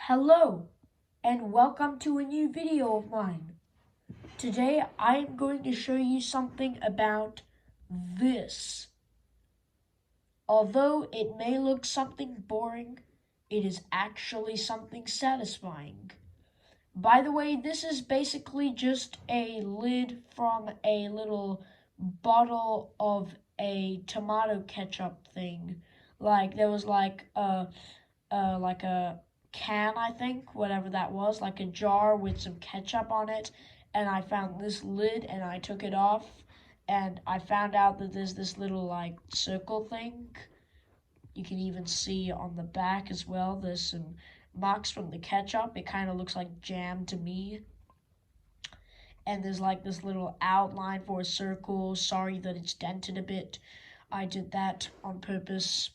Hello, and welcome to a new video of mine. Today I am going to show you something about this. Although it may look something boring, it is actually something satisfying. By the way, this is basically just a lid from a little bottle of a tomato ketchup thing. There was like a can, I think, whatever that was, like a jar with some ketchup on it, and I found this lid and I took it off, and I found out that there's this little like circle thing. You can even see on the back as well, there's some marks from the ketchup. It kind of looks like jam to me. And there's like this little outline for a circle. Sorry that it's dented a bit. I did that on purpose.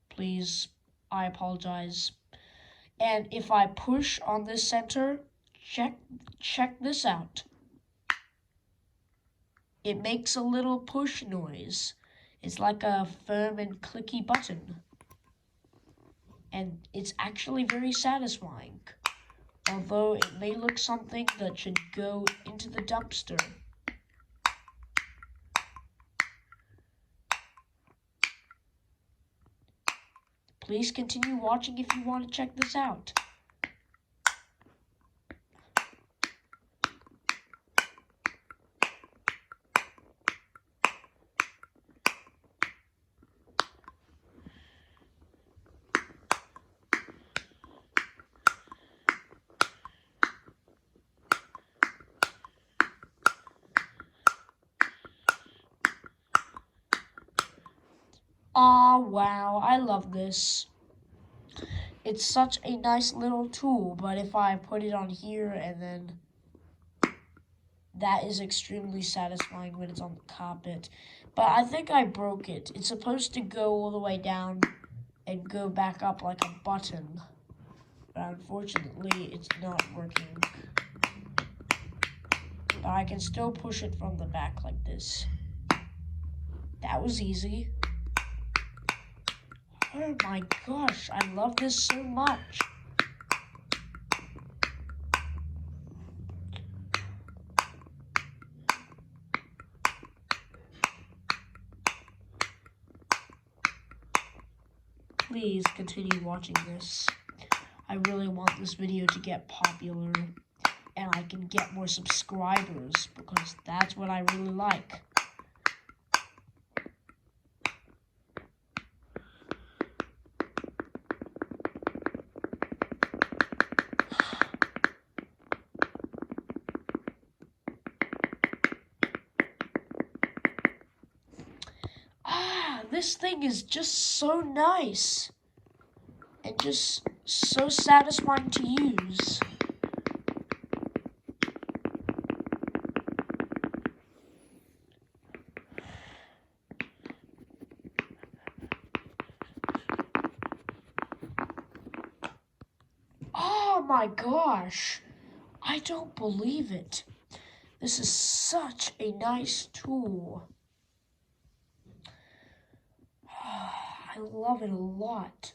Please, I apologize. And if I push on this center, check this out. It makes a little push noise. It's like a firm and clicky button. And it's actually very satisfying. Although it may look something that should go into the dumpster. Please continue watching if you want to check this out. Aw, wow, I love this. It's such a nice little tool, but if I put it on here and then that is extremely satisfying when it's on the carpet. But I think I broke it. It's supposed to go all the way down and go back up like a button. But unfortunately, it's not working. But I can still push it from the back like this. That was easy. Oh my gosh, I love this so much. Please continue watching this. I really want this video to get popular and I can get more subscribers because that's what I really like. This thing is just so nice and just so satisfying to use. Oh my gosh, I don't believe it. This is such a nice tool. I love it a lot.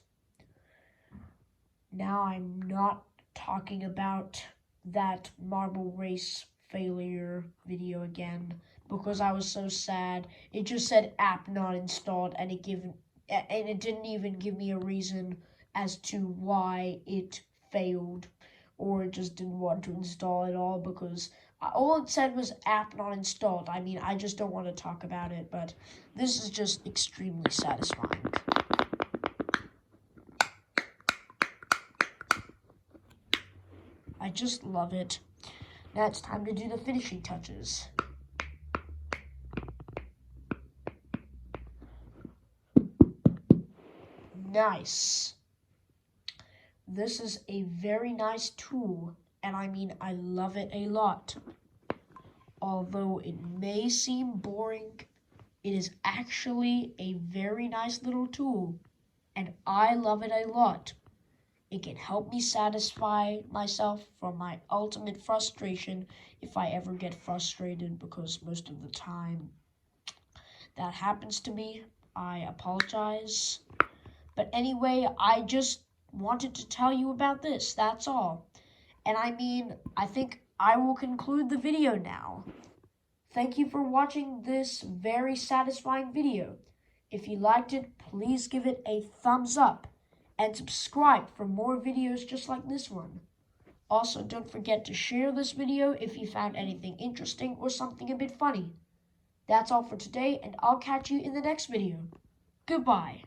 Now I'm not talking about that marble race failure video again because I was so sad. It just said app not installed and it didn't even give me a reason as to why it failed or it just didn't want to install at all because all it said was app not installed. I mean, I just don't want to talk about it, but this is just extremely satisfying. I just love it. Now it's time to do the finishing touches. Nice. This is a very nice tool, and I mean, I love it a lot. Although it may seem boring, it is actually a very nice little tool, and I love it a lot. It can help me satisfy myself from my ultimate frustration if I ever get frustrated, because most of the time that happens to me. I apologize. But anyway, I just wanted to tell you about this, that's all. And I mean, I think I will conclude the video now. Thank you for watching this very satisfying video. If you liked it, please give it a thumbs up and subscribe for more videos just like this one. Also, don't forget to share this video if you found anything interesting or something a bit funny. That's all for today, and I'll catch you in the next video. Goodbye.